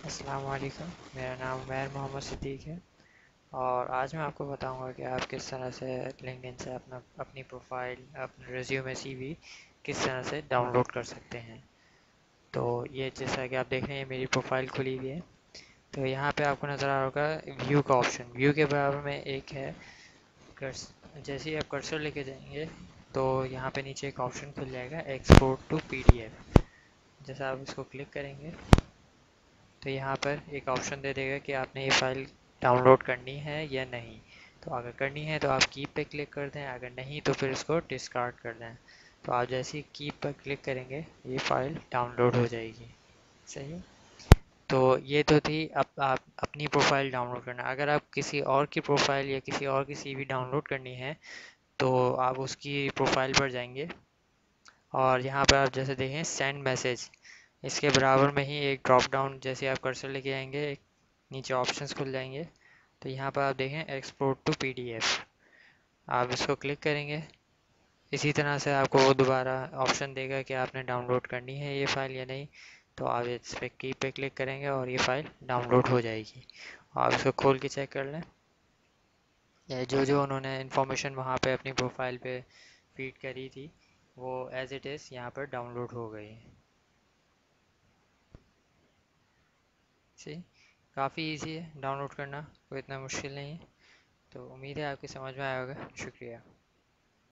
अस्सलाम वालेकुम। मेरा नाम उमैर मोहम्मद सिद्दीक है और आज मैं आपको बताऊंगा कि आप किस तरह से लिंक्डइन से अपनी प्रोफाइल, अपना रिज्यूमे, सीवी किस तरह से डाउनलोड कर सकते हैं। तो ये जैसा कि आप देख रहे हैं मेरी प्रोफाइल खुली हुई है। तो यहाँ पे आपको नज़र आ रहा होगा व्यू का ऑप्शन। व्यू के बराबर में एक है कर्स जैसे ही आप कर्सर लेके जाएंगे तो यहाँ पे नीचे एक ऑप्शन खुल जाएगा, एक्सपोर्ट टू पीडीएफ। जैसा आप इसको क्लिक करेंगे तो यहाँ पर एक ऑप्शन दे देगा कि आपने ये फ़ाइल डाउनलोड करनी है या नहीं। तो अगर करनी है तो आप कीप पे क्लिक कर दें, अगर नहीं तो फिर इसको डिस्कार्ड कर दें। तो आप जैसे ही कीप पर क्लिक करेंगे ये फ़ाइल डाउनलोड हो जाएगी। सही है। तो ये तो थी आप अपनी प्रोफाइल डाउनलोड करना। अगर आप किसी और की प्रोफाइल या किसी और की सीवी डाउनलोड करनी है तो आप उसकी प्रोफाइल पर जाएंगे और यहाँ पर आप जैसे देखें सेंड मैसेज, इसके बराबर में ही एक ड्रॉप डाउन, जैसे आप कर्सर लेके आएंगे एक नीचे ऑप्शंस खुल जाएंगे। तो यहाँ पर आप देखें एक्सपोर्ट टू पीडीएफ, आप इसको क्लिक करेंगे। इसी तरह से आपको वो दोबारा ऑप्शन देगा कि आपने डाउनलोड करनी है ये फ़ाइल या नहीं। तो आप इस पर की पे क्लिक करेंगे और ये फ़ाइल डाउनलोड हो जाएगी। आप इसको खोल के चेक कर लें, ये जो जो उन्होंने इन्फॉर्मेशन वहाँ पे अपनी प्रोफाइल पे फीड करी थी वो एज इट इज़ यहाँ पर डाउनलोड हो गई है। सही, काफ़ी इजी है डाउनलोड करना, कोई इतना मुश्किल नहीं है। तो उम्मीद है आपकी समझ में आया होगा। शुक्रिया।